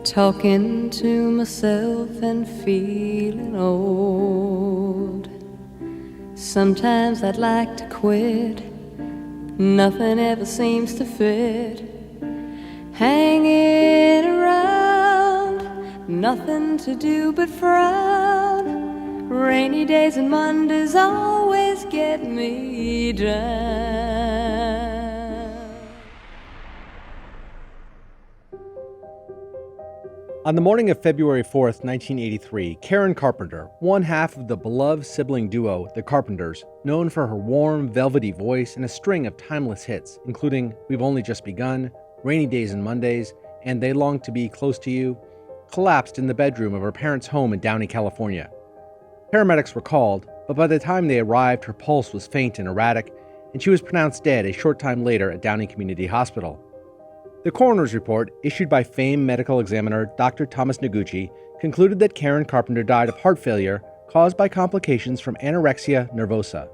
talking to myself and feeling old. Sometimes I'd like to quit, nothing ever seems to fit. Hanging around, nothing to do but frown. Rainy days and Mondays always get me down. On the morning of February 4th, 1983, Karen Carpenter, one half of the beloved sibling duo, the Carpenters, known for her warm, velvety voice and a string of timeless hits, including We've Only Just Begun, Rainy Days and Mondays, and They Long to Be Close to You, collapsed in the bedroom of her parents' home in Downey, California. Paramedics were called, but by the time they arrived, her pulse was faint and erratic, and she was pronounced dead a short time later at Downey Community Hospital. The coroner's report, issued by famed medical examiner Dr. Thomas Noguchi, concluded that Karen Carpenter died of heart failure caused by complications from anorexia nervosa.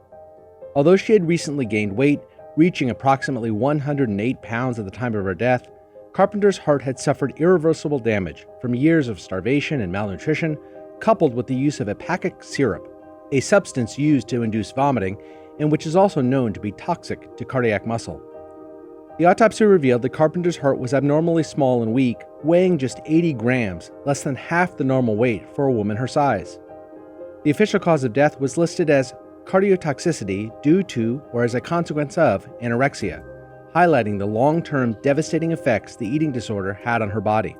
Although she had recently gained weight, reaching approximately 108 pounds at the time of her death, Carpenter's heart had suffered irreversible damage from years of starvation and malnutrition, coupled with the use of hepatic syrup, a substance used to induce vomiting and which is also known to be toxic to cardiac muscle. The autopsy revealed that Carpenter's heart was abnormally small and weak, weighing just 80 grams, less than half the normal weight for a woman her size. The official cause of death was listed as cardiotoxicity due to or as a consequence of anorexia, highlighting the long-term devastating effects the eating disorder had on her body.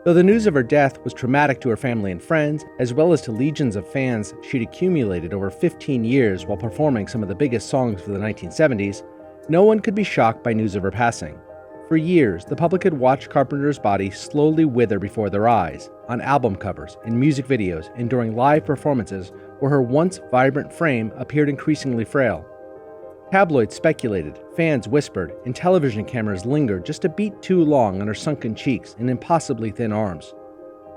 Though the news of her death was traumatic to her family and friends, as well as to legions of fans she'd accumulated over 15 years while performing some of the biggest songs of the 1970s, no one could be shocked by news of her passing. For years, the public had watched Carpenter's body slowly wither before their eyes, on album covers, in music videos, and during live performances where her once vibrant frame appeared increasingly frail. Tabloids speculated, fans whispered, and television cameras lingered just a beat too long on her sunken cheeks and impossibly thin arms.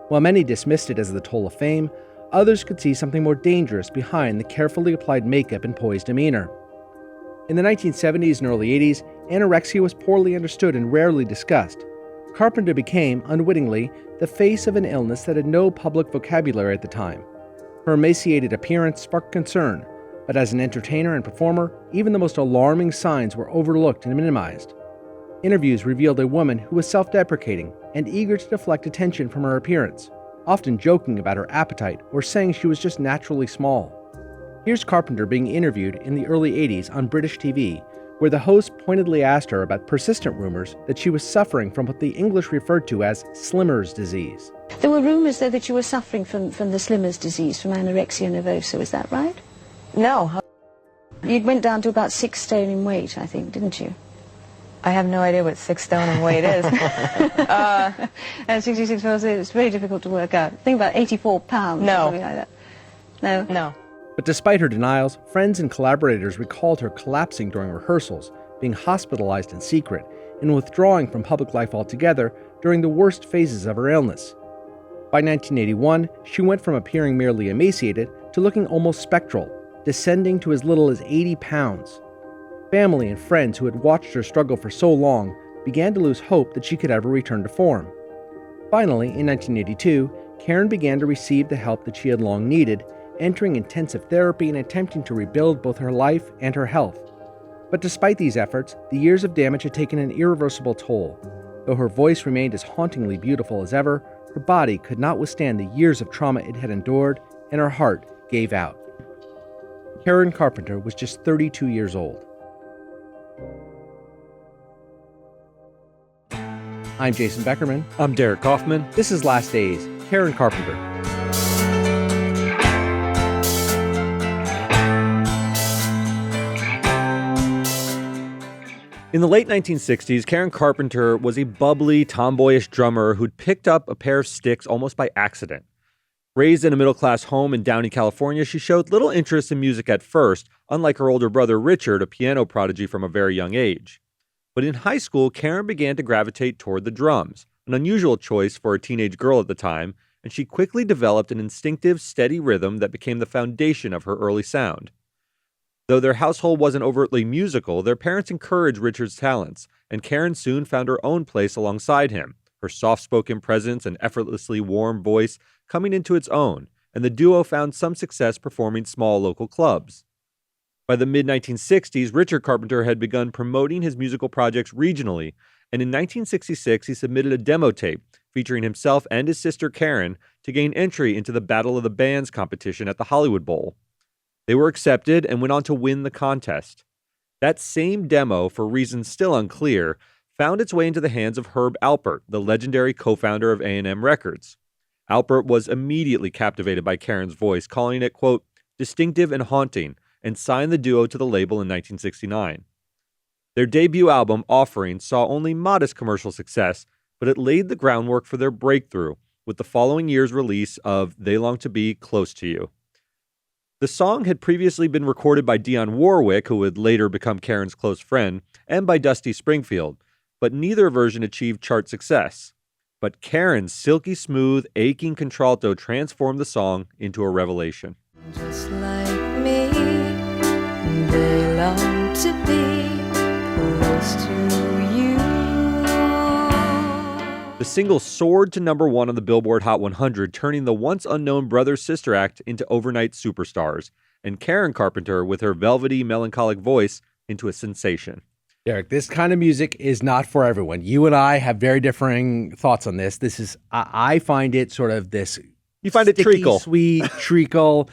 While many dismissed it as the toll of fame, others could see something more dangerous behind the carefully applied makeup and poised demeanor. In the 1970s and early 80s, anorexia was poorly understood and rarely discussed. Carpenter became, unwittingly, the face of an illness that had no public vocabulary at the time. Her emaciated appearance sparked concern, but as an entertainer and performer, even the most alarming signs were overlooked and minimized. Interviews revealed a woman who was self-deprecating and eager to deflect attention from her appearance, often joking about her appetite or saying she was just naturally small. Here's Carpenter being interviewed in the early 80s on British TV, where the host pointedly asked her about persistent rumors that she was suffering from what the English referred to as Slimmer's disease. There were rumors, though, that you were suffering from the Slimmer's disease, from anorexia nervosa, is that right? No. You went down to about 6 stone in weight, I think, didn't you? I have no idea what 6 stone in weight is. And 66 pounds, it's very difficult to work out. Think about 84 pounds No. or something like that. No? No. But despite her denials, friends and collaborators recalled her collapsing during rehearsals, being hospitalized in secret, and withdrawing from public life altogether during the worst phases of her illness. By 1981, she went from appearing merely emaciated to looking almost spectral, descending to as little as 80 pounds. Family and friends who had watched her struggle for so long began to lose hope that she could ever return to form. Finally, in 1982, Karen began to receive the help that she had long needed, entering intensive therapy and attempting to rebuild both her life and her health. But despite these efforts, the years of damage had taken an irreversible toll. Though her voice remained as hauntingly beautiful as ever, her body could not withstand the years of trauma it had endured, and her heart gave out. Karen Carpenter was just 32 years old. I'm Jason Beckerman. I'm Derek Kaufman. This is Last Days, Karen Carpenter. In the late 1960s, Karen Carpenter was a bubbly, tomboyish drummer who'd picked up a pair of sticks almost by accident. Raised in a middle-class home in Downey, California, she showed little interest in music at first, unlike her older brother Richard, a piano prodigy from a very young age. But in high school, Karen began to gravitate toward the drums, an unusual choice for a teenage girl at the time, and she quickly developed an instinctive, steady rhythm that became the foundation of her early sound. Though their household wasn't overtly musical, their parents encouraged Richard's talents, and Karen soon found her own place alongside him, her soft-spoken presence and effortlessly warm voice coming into its own, and the duo found some success performing small local clubs. By the mid-1960s, Richard Carpenter had begun promoting his musical projects regionally, and in 1966 he submitted a demo tape featuring himself and his sister Karen to gain entry into the Battle of the Bands competition at the Hollywood Bowl. They were accepted and went on to win the contest. That same demo, for reasons still unclear, found its way into the hands of Herb Alpert, the legendary co-founder of A&M Records. Alpert was immediately captivated by Karen's voice, calling it, quote, distinctive and haunting, and signed the duo to the label in 1969. Their debut album, Offering, saw only modest commercial success, but it laid the groundwork for their breakthrough with the following year's release of They Long to Be Close to You. The song had previously been recorded by Dionne Warwick, who would later become Karen's close friend, and by Dusty Springfield, but neither version achieved chart success. But Karen's silky smooth, aching contralto transformed the song into a revelation. Just like me, they long to be close to you. The single soared to number 1 on the Billboard Hot 100, turning the once unknown brother-sister act into overnight superstars, and Karen Carpenter, with her velvety, melancholic voice, into a sensation. Derek, this kind of music is not for everyone. You and I have very differing thoughts on this. This is, I find it sort of this. You find sticky, it treacle. Sweet treacle.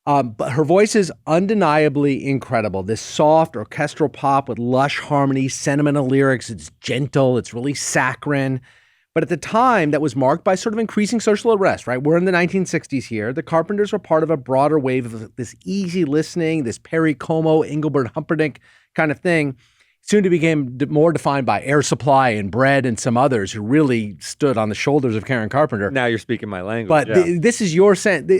But her voice is undeniably incredible. This soft orchestral pop with lush harmony, sentimental lyrics. It's gentle. It's really saccharine. But at the time, that was marked by sort of increasing social unrest, right? We're in the 1960s here. The Carpenters were part of a broader wave of this easy listening, this Perry Como, Engelbert Humperdinck kind of thing. Soon it became more defined by Air Supply and Bread and some others who really stood on the shoulders of Karen Carpenter. Now you're speaking my language. But yeah. this is your sense.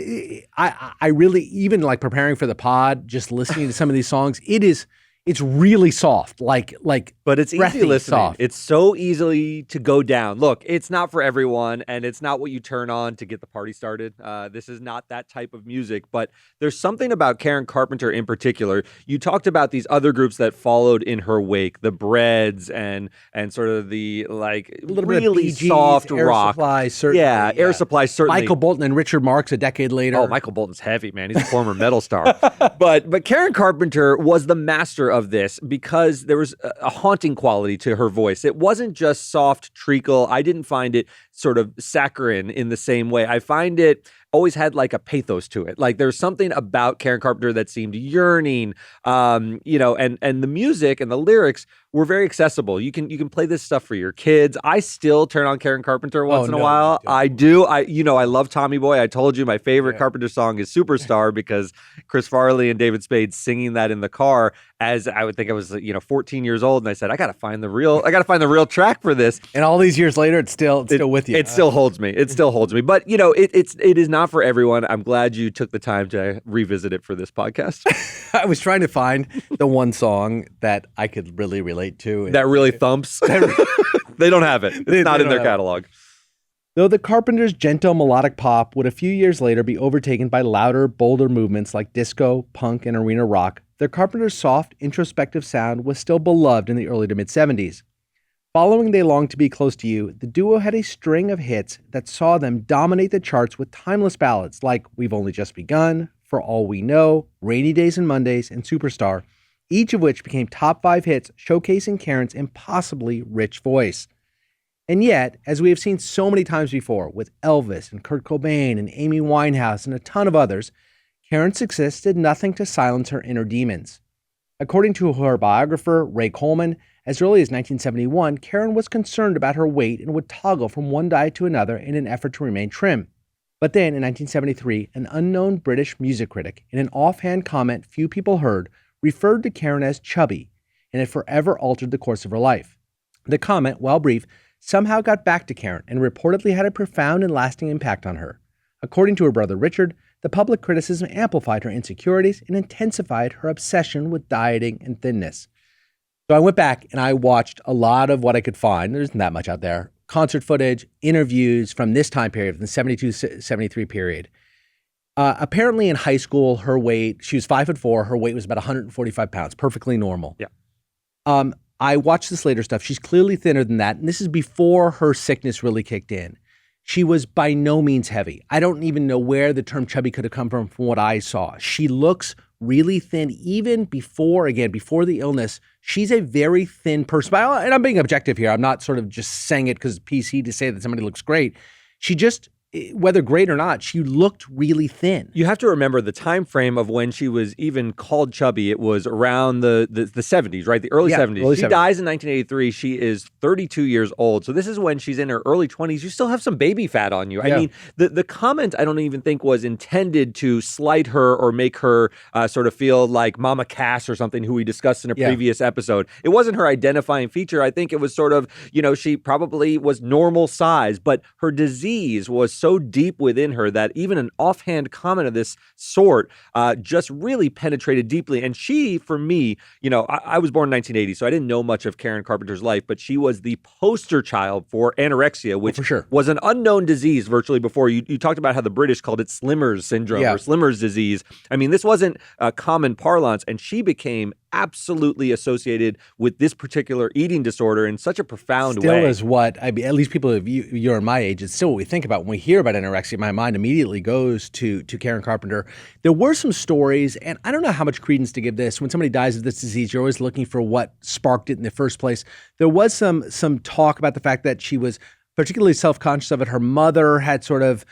I really, even like preparing for the pod, just listening to some of these songs, it's really soft, but it's easy listening. Soft. It's so easily to go down. Look, it's not for everyone, and it's not what you turn on to get the party started. This is not that type of music, but there's something about Karen Carpenter in particular. You talked about these other groups that followed in her wake, the Breads and sort of the like really soft Air rock. Supply, certainly. Yeah, Air Supply certainly. Michael Bolton and Richard Marx a decade later. Oh, Michael Bolton's heavy, man. He's a former metal star. But Karen Carpenter was the master of this because there was a haunting quality to her voice. It wasn't just soft treacle. I didn't find it sort of saccharine in the same way. I find it always had like a pathos to it. Like there's something about Karen Carpenter that seemed yearning, and the music and the lyrics were very accessible. You can play this stuff for your kids. I still turn on Karen Carpenter once in a while. I do. I love Tommy Boy. I told you my favorite Carpenter song is Superstar because Chris Farley and David Spade singing that in the car as I would think I was 14 years old, and I said I got to find the real track for this. And all these years later, it's still with you. It still holds me. It still holds me. But it is not for everyone. I'm glad you took the time to revisit it for this podcast. I was trying to find the one song that I could really relate to. That really thumps. They don't have it. It's not in their catalog. Though the Carpenters' gentle melodic pop would a few years later be overtaken by louder, bolder movements like disco, punk, and arena rock, the Carpenters' soft, introspective sound was still beloved in the early to mid-70s. Following They Long to Be Close to You, the duo had a string of hits that saw them dominate the charts with timeless ballads like We've Only Just Begun, For All We Know, Rainy Days and Mondays, and Superstar, each of which became top 5 hits showcasing Karen's impossibly rich voice. And yet, as we have seen so many times before with Elvis and Kurt Cobain and Amy Winehouse and a ton of others, Karen's success did nothing to silence her inner demons. According to her biographer, Ray Coleman, as early as 1971, Karen was concerned about her weight and would toggle from one diet to another in an effort to remain trim. But then, in 1973, an unknown British music critic, in an offhand comment few people heard, referred to Karen as chubby, and it forever altered the course of her life. The comment, while brief, somehow got back to Karen and reportedly had a profound and lasting impact on her. According to her brother Richard, the public criticism amplified her insecurities and intensified her obsession with dieting and thinness. So I went back and I watched a lot of what I could find. There isn't that much out there. Concert footage, interviews from this time period, from the 72-73 period. Apparently in high school, her weight, she was 5'4", her weight was about 145 pounds, perfectly normal. Yeah. I watched this later stuff. She's clearly thinner than that. And this is before her sickness really kicked in. She was by no means heavy. I don't even know where the term chubby could have come from what I saw. She looks really thin, even before the illness. She's a very thin person. And I'm being objective here. I'm not sort of just saying it because it's PC to say that somebody looks great. She just, whether great or not, she looked really thin. You have to remember the time frame of when she was even called chubby. It was around the 70s, right? The early 70s. Early She 70s. dies in 1983. She is 32 years old. So this is when she's in her early 20s. You still have some baby fat on you. Yeah. I mean, the comment I don't even think was intended to slight her or make her sort of feel like Mama Cass or something, who we discussed in a previous episode. It wasn't her identifying feature. I think it was sort of, she probably was normal size, but her disease was so deep within her that even an offhand comment of this sort just really penetrated deeply. And she, for me, I was born in 1980, so I didn't know much of Karen Carpenter's life, but she was the poster child for anorexia, which for sure was an unknown disease virtually before. You talked about how the British called it Slimmer's syndrome or Slimmer's disease. I mean, this wasn't a common parlance, and she became absolutely associated with this particular eating disorder in such a profound way. Still is what, at least people of you're my age, it's still what we think about. When we hear about anorexia, my mind immediately goes to Karen Carpenter. There were some stories, and I don't know how much credence to give this. When somebody dies of this disease, you're always looking for what sparked it in the first place. There was some talk about the fact that she was particularly self-conscious of it. Her mother had sort of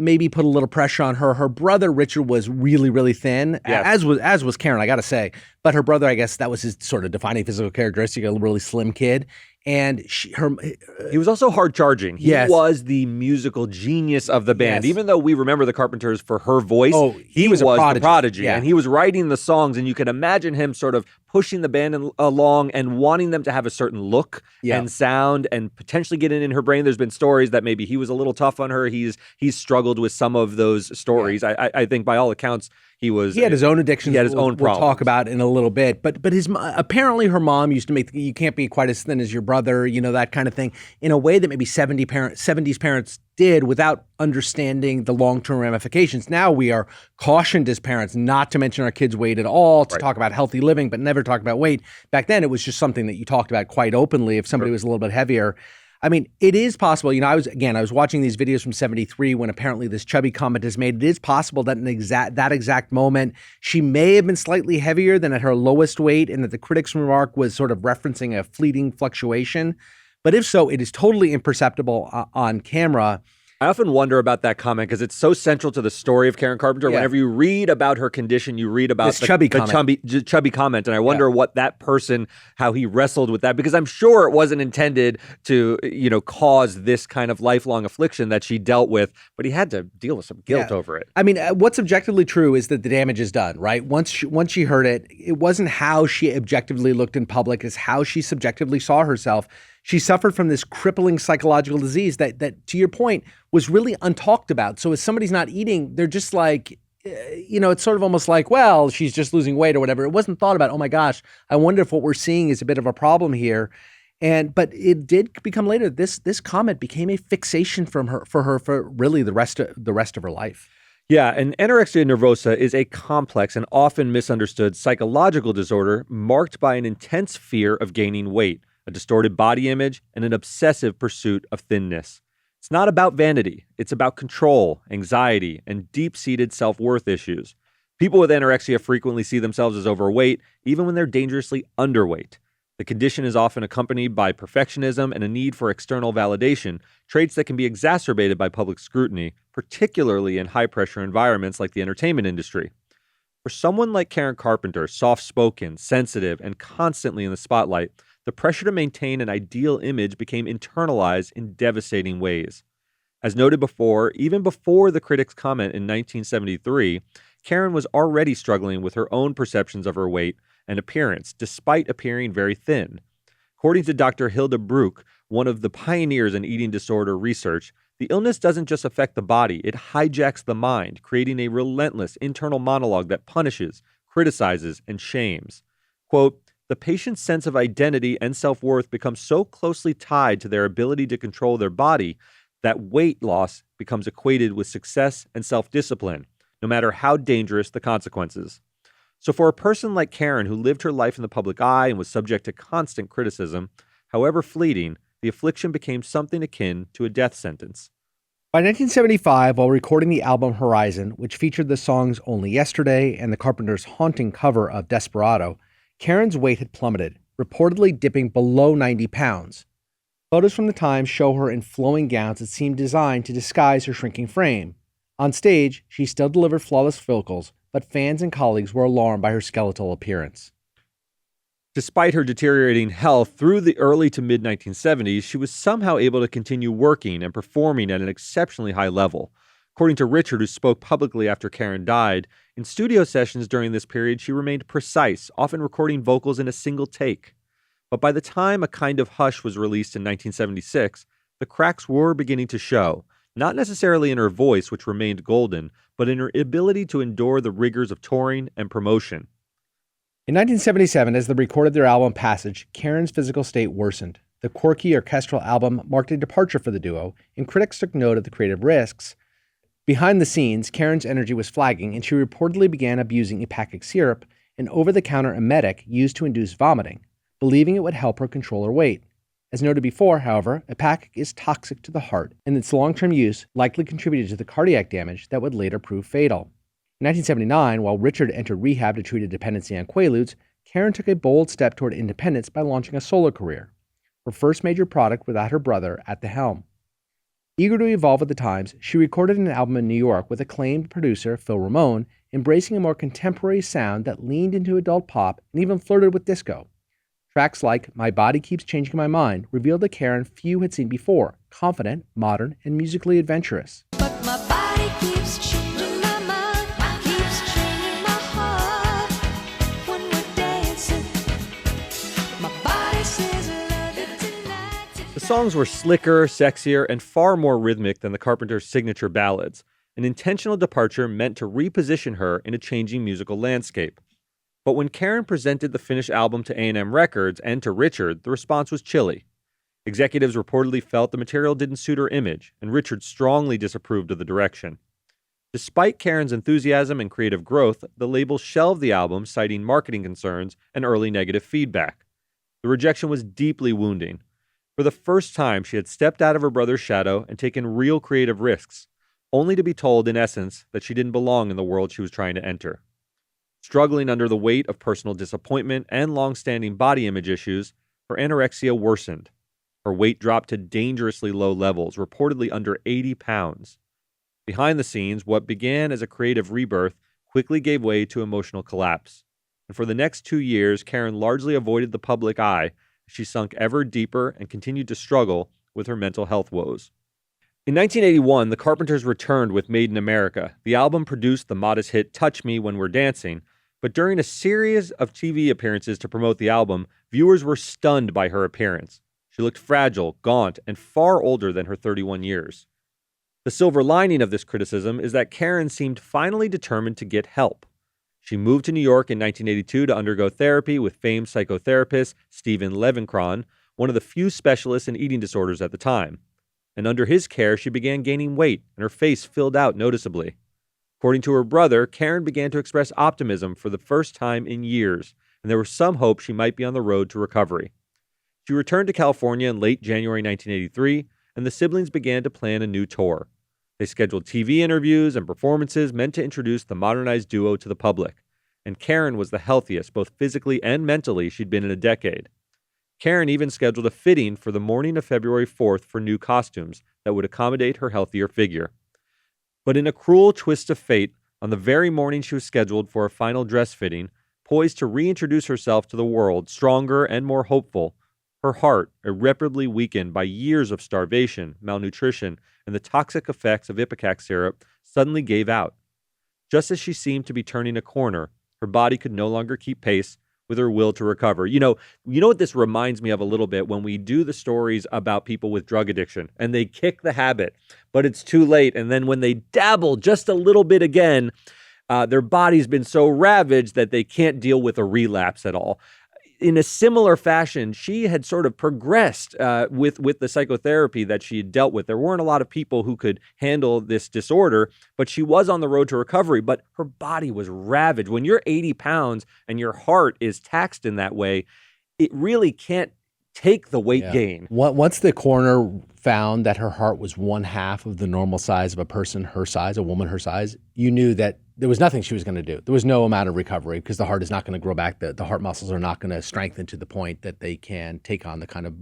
maybe put a little pressure on her. Her brother, Richard, was really, really thin, as was Karen, I got to say. But her brother, I guess that was his sort of defining physical characteristic, a really slim kid. And he was also hard charging. He Yes. was the musical genius of the band. Yes. Even though we remember the Carpenters for her voice, he was a the prodigy. Yeah. And he was writing the songs, and you could imagine him sort of pushing the band along and wanting them to have a certain look and sound and potentially get it in her brain. There's been stories that maybe he was a little tough on her. He's struggled with some of those stories. I think by all accounts, he had his own addictions. He had his own problems. We'll talk about in a little bit. But apparently her mom used to make you can't be quite as thin as your brother, that kind of thing, in a way that maybe 70s parents did without understanding the long-term ramifications. Now we are cautioned as parents not to mention our kids' weight at all, to talk about healthy living, but never talk about weight. Back then, it was just something that you talked about quite openly if somebody was a little bit heavier. I mean, it is possible. I was watching these videos from 73 when apparently this chubby comment is made. It is possible that that exact moment, she may have been slightly heavier than at her lowest weight, and that the critic's remark was sort of referencing a fleeting fluctuation. But if so, it is totally imperceptible on camera. I often wonder about that comment because it's so central to the story of Karen Carpenter. Yeah. Whenever you read about her condition, you read about This chubby comment. And I wonder what that person, how he wrestled with that, because I'm sure it wasn't intended to, cause this kind of lifelong affliction that she dealt with, but he had to deal with some guilt over it. I mean, what's objectively true is that the damage is done, right? Once she heard it, it wasn't how she objectively looked in public, it's how she subjectively saw herself. She suffered from this crippling psychological disease that, to your point, was really untalked about. So if somebody's not eating, they're just like, it's sort of almost like, well, she's just losing weight or whatever. It wasn't thought about, oh my gosh, I wonder if what we're seeing is a bit of a problem here. But it did become later, this comment became a fixation for her for really the rest of her life. Yeah, and anorexia nervosa is a complex and often misunderstood psychological disorder marked by an intense fear of gaining weight, a distorted body image, and an obsessive pursuit of thinness. It's not about vanity. It's about control, anxiety, and deep-seated self-worth issues. People with anorexia frequently see themselves as overweight, even when they're dangerously underweight. The condition is often accompanied by perfectionism and a need for external validation, traits that can be exacerbated by public scrutiny, particularly in high-pressure environments like the entertainment industry. For someone like Karen Carpenter, soft-spoken, sensitive, and constantly in the spotlight, the pressure to maintain an ideal image became internalized in devastating ways. As noted before, even before the critics' comment in 1973, Karen was already struggling with her own perceptions of her weight and appearance, despite appearing very thin. According to Dr. Hilda Bruck, one of the pioneers in eating disorder research, the illness doesn't just affect the body, it hijacks the mind, creating a relentless internal monologue that punishes, criticizes, and shames. Quote, the patient's sense of identity and self-worth becomes so closely tied to their ability to control their body that weight loss becomes equated with success and self-discipline, no matter how dangerous the consequences. So for a person like Karen, who lived her life in the public eye and was subject to constant criticism, however fleeting, the affliction became something akin to a death sentence. By 1975, while recording the album Horizon, which featured the songs Only Yesterday and the Carpenters' haunting cover of Desperado, Karen's weight had plummeted, reportedly dipping below 90 pounds. Photos from the time show her in flowing gowns that seemed designed to disguise her shrinking frame. On stage, she still delivered flawless vocals, but fans and colleagues were alarmed by her skeletal appearance. Despite her deteriorating health through the early to mid-1970s, she was somehow able to continue working and performing at an exceptionally high level. According to Richard, who spoke publicly after Karen died, in studio sessions during this period, she remained precise, often recording vocals in a single take. But by the time A Kind of Hush was released in 1976, the cracks were beginning to show, not necessarily in her voice, which remained golden, but in her ability to endure the rigors of touring and promotion. In 1977, as they recorded their album Passage, Karen's physical state worsened. The quirky orchestral album marked a departure for the duo, and critics took note of the creative risks. Behind the scenes, Karen's energy was flagging, and she reportedly began abusing ipecac syrup, an over-the-counter emetic used to induce vomiting, believing it would help her control her weight. As noted before, however, ipecac is toxic to the heart, and its long-term use likely contributed to the cardiac damage that would later prove fatal. In 1979, while Richard entered rehab to treat a dependency on Quaaludes, Karen took a bold step toward independence by launching a solo career, her first major product without her brother at the helm. Eager to evolve with the times, she recorded an album in New York with acclaimed producer Phil Ramone, embracing a more contemporary sound that leaned into adult pop and even flirted with disco. Tracks like My Body Keeps Changing My Mind revealed a Karen few had seen before, confident, modern, and musically adventurous. But my body keeps changing my mind, keeps changing my heart. When we're dancing, my body says love it tonight. The songs were slicker, sexier, and far more rhythmic than the Carpenters' signature ballads, an intentional departure meant to reposition her in a changing musical landscape. But when Karen presented the finished album to A&M Records and to Richard, the response was chilly. Executives reportedly felt the material didn't suit her image, and Richard strongly disapproved of the direction. Despite Karen's enthusiasm and creative growth, the label shelved the album, citing marketing concerns and early negative feedback. The rejection was deeply wounding. For the first time, she had stepped out of her brother's shadow and taken real creative risks, only to be told, in essence, that she didn't belong in the world she was trying to enter. Struggling under the weight of personal disappointment and long-standing body image issues, her anorexia worsened. Her weight dropped to dangerously low levels, reportedly under 80 pounds. Behind the scenes, what began as a creative rebirth quickly gave way to emotional collapse. And for the next 2 years, Karen largely avoided the public eye as she sunk ever deeper and continued to struggle with her mental health woes. In 1981, the Carpenters returned with Made in America. The album produced the modest hit Touch Me When We're Dancing, but during a series of TV appearances to promote the album, viewers were stunned by her appearance. She looked fragile, gaunt, and far older than her 31 years. The silver lining of this criticism is that Karen seemed finally determined to get help. She moved to New York in 1982 to undergo therapy with famed psychotherapist Stephen Levenkron, one of the few specialists in eating disorders at the time. And under his care, she began gaining weight, and her face filled out noticeably. According to her brother, Karen began to express optimism for the first time in years, and there was some hope she might be on the road to recovery. She returned to California in late January 1983, and the siblings began to plan a new tour. They scheduled TV interviews and performances meant to introduce the modernized duo to the public, and Karen was the healthiest, both physically and mentally, she'd been in a decade. Karen even scheduled a fitting for the morning of February 4th for new costumes that would accommodate her healthier figure. But in a cruel twist of fate, on the very morning she was scheduled for a final dress fitting, poised to reintroduce herself to the world, stronger and more hopeful, her heart, irreparably weakened by years of starvation, malnutrition, and the toxic effects of ipecac syrup, suddenly gave out. Just as she seemed to be turning a corner, her body could no longer keep pace with her will to recover. You know what this reminds me of a little bit when we do the stories about people with drug addiction and they kick the habit, but it's too late. And then when they dabble just a little bit again, their body's been so ravaged that they can't deal with a relapse at all. in a similar fashion, she had sort of progressed with the psychotherapy that she had dealt with. There weren't a lot of people who could handle this disorder, but she was on the road to recovery, but her body was ravaged. When you're 80 pounds and your heart is taxed in that way, it really can't take the weight gain. Once the coroner found that her heart was 1/2 of the normal size of a person her size, a woman her size, you knew that there was nothing she was going to do. There was no amount of recovery because the heart is not going to grow back. The heart muscles are not going to strengthen to the point that they can take on the kind of,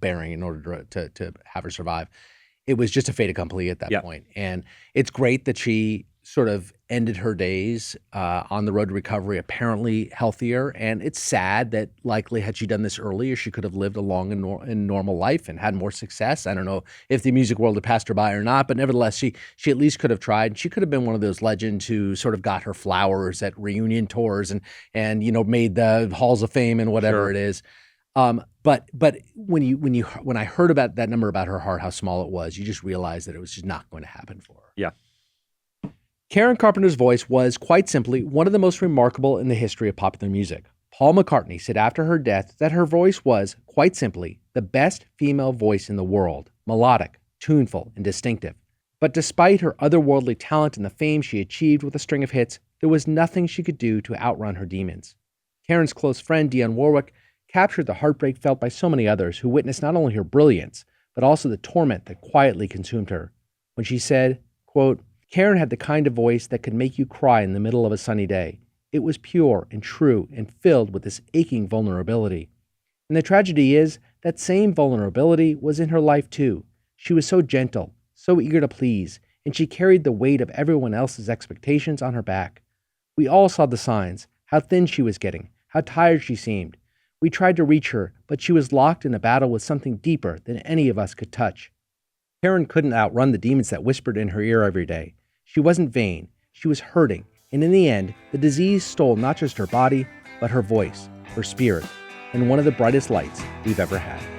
bearing in order to have her survive. It was just a fait accompli at that point. And it's great that she sort of ended her days on the road to recovery, apparently healthier. And it's sad that likely had she done this earlier, she could have lived a long and normal life and had more success. I don't know if the music world had passed her by or not, but nevertheless, she at least could have tried. She could have been one of those legends who sort of got her flowers at reunion tours and made the halls of fame and whatever it is. But when I heard about that number about her heart, how small it was, you just realized that it was just not going to happen for her. Yeah. Karen Carpenter's voice was, quite simply, one of the most remarkable in the history of popular music. Paul McCartney said after her death that her voice was, quite simply, the best female voice in the world, melodic, tuneful, and distinctive. But despite her otherworldly talent and the fame she achieved with a string of hits, there was nothing she could do to outrun her demons. Karen's close friend, Dionne Warwick, captured the heartbreak felt by so many others who witnessed not only her brilliance, but also the torment that quietly consumed her. When she said, quote, Karen had the kind of voice that could make you cry in the middle of a sunny day. It was pure and true and filled with this aching vulnerability. And the tragedy is that same vulnerability was in her life too. She was so gentle, so eager to please, and she carried the weight of everyone else's expectations on her back. We all saw the signs, how thin she was getting, how tired she seemed. We tried to reach her, but she was locked in a battle with something deeper than any of us could touch. Karen couldn't outrun the demons that whispered in her ear every day. She wasn't vain, she was hurting, and in the end, the disease stole not just her body, but her voice, her spirit, and one of the brightest lights we've ever had.